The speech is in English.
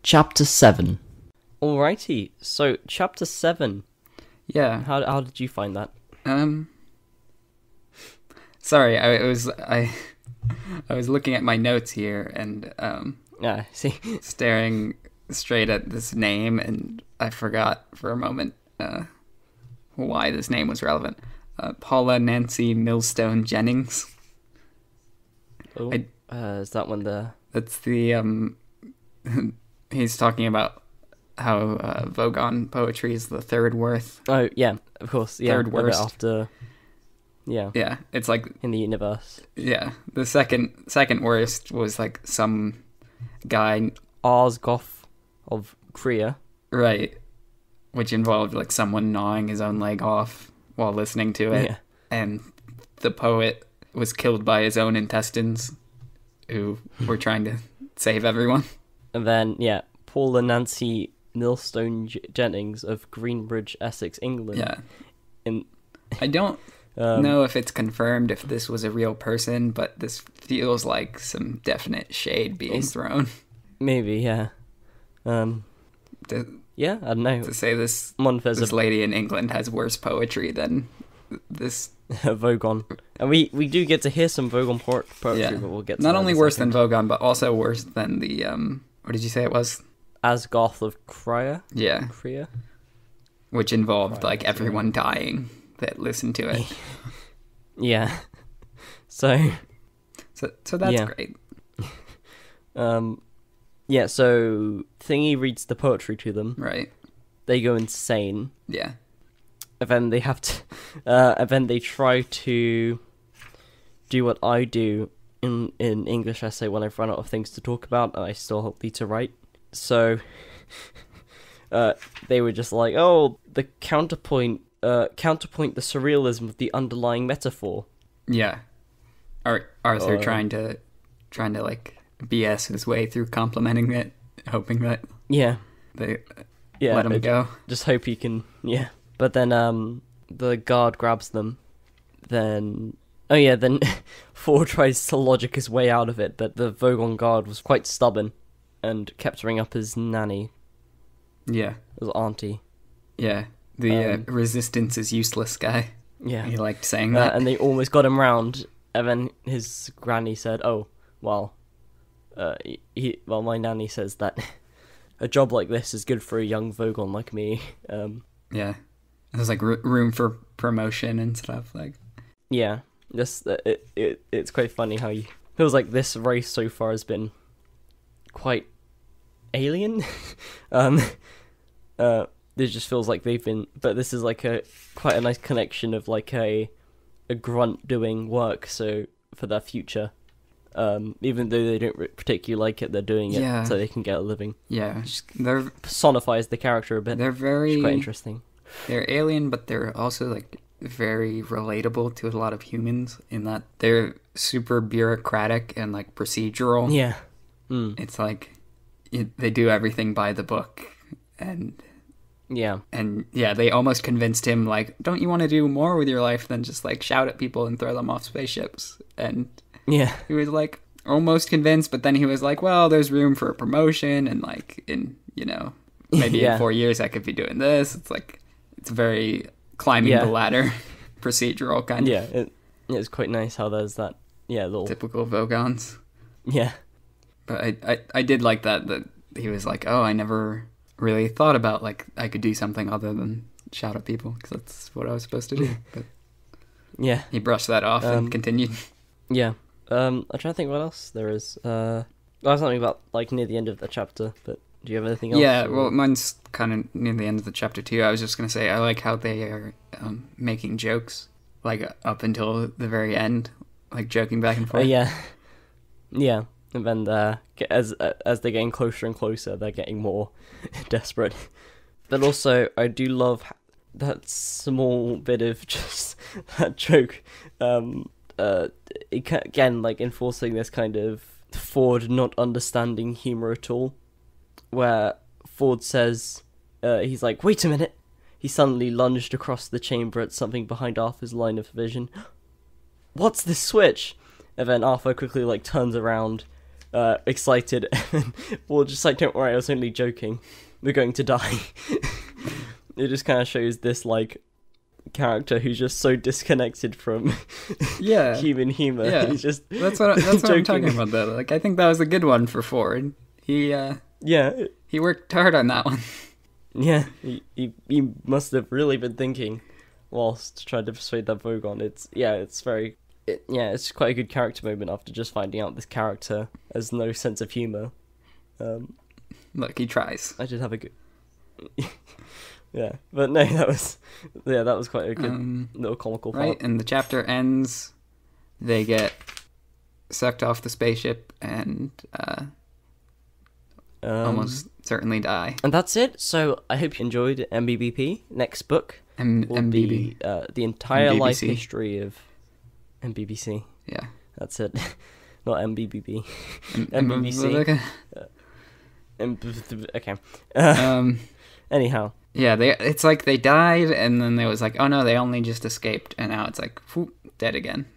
Chapter 7. Alrighty, so chapter 7. Yeah. How did you find that? Sorry, I was looking at my notes here and See. staring straight at this name, and I forgot for a moment why this name was relevant. Paula Nancy Millstone Jennings. Oh, is that one the... That's the he's talking about how Vogon poetry is the third worst. Oh, yeah, of course. Yeah, Third worst. After... Yeah. Yeah, it's like... In the universe. Yeah, the second worst was like some guy... Arsgoth of Kriya. Right. Which involved like someone gnawing his own leg off while listening to it. Yeah. And the poet was killed by his own intestines, who were trying to save everyone. And then, yeah, Paula Nancy Millstone Jennings of Greenbridge, Essex, England. Yeah. I don't know if it's confirmed if this was a real person, but this feels like some definite shade being thrown. Maybe, yeah. Yeah, I don't know. To say this lady in England has worse poetry than this... Vogon. And we do get to hear some Vogon poetry, but we'll get to not that only in a worse second. than Vogon, but also worse than the... what did you say it was? Asgoth of Kriya? Yeah. Kriya? Which involved, Kriya, like, everyone dying that listened to it. Yeah. So that's great. Yeah, so Thingy reads the poetry to them. Right. They go insane. Yeah. And then they have to... and then they try to do what I do in English essay when I've run out of things to talk about and I still need to write. So... they were just like, oh, the counterpoint the surrealism of the underlying metaphor. Yeah. Arthur trying to like BS his way through complimenting it, hoping that they let him go. Just hope he can, yeah. But then the guard grabs them. Then Ford tries to logic his way out of it, but the Vogon guard was quite stubborn and kept ringing up his nanny. Yeah. His auntie. Yeah. The resistance is useless guy. Yeah. He liked saying that. And they almost got him round, and then his granny said, oh, well, my nanny says that a job like this is good for a young Vogon like me. Yeah. There's like room for promotion and stuff. Like. Yeah. Just it's quite funny how you feels like this race so far has been quite alien. This just feels like they've been, but this is like quite a nice connection of like a grunt doing work, so for their future. Even though they don't particularly like it, they're doing it so they can get a living. Yeah, they're personifies the character a bit. They're very quite interesting. They're alien, but they're also like very relatable to a lot of humans in that they're super bureaucratic and like procedural. Yeah, It's like they do everything by the book, and they almost convinced him like, don't you want to do more with your life than just like shout at people and throw them off spaceships? And he was like almost convinced, but then he was like, well, there's room for a promotion, and like in maybe in 4 years I could be doing this. It's like it's very climbing the ladder procedural kind of. It's quite nice how there's that little typical Vogons. Yeah. But I did like that he was like, oh, I never really thought about like I could do something other than shout at people because that's what I was supposed to do. But he brushed that off and continued. Yeah. I'm trying to think what else there is. I was something about like near the end of the chapter, but do you have anything else? Yeah, well, mine's kind of near the end of the chapter too. I was just gonna say I like how they are making jokes like up until the very end, like joking back and forth. Yeah. And then as they're getting closer and closer, they're getting more desperate. But also, I do love that small bit of just that joke. Again, like enforcing this kind of Ford not understanding humor at all, where Ford says, he's like, wait a minute. He suddenly lunged across the chamber at something behind Arthur's line of vision. What's this switch? And then Arthur quickly like turns around, excited, and Paul just like, don't worry, I was only joking. We're going to die. It just kind of shows this like character who's just so disconnected from human humor. Yeah, he's just that's what I'm talking about. Though, like I think that was a good one for Ford. He worked hard on that one. Yeah, he must have really been thinking whilst trying to persuade that Vogon. It's quite a good character moment after just finding out this character has no sense of humor. Look, he tries. I just have a good. Yeah, but no, that was quite a good little comical part. Right, and the chapter ends. They get sucked off the spaceship and almost certainly die. And that's it. So I hope you enjoyed MBBP. Next book will be the entire MBBC. life history of MBBC. Yeah, that's it. Not MBBB. MBBC. Okay. Anyhow. Yeah, it's like they died, and then it was like, oh no, they only just escaped, and now it's like, whoop, dead again.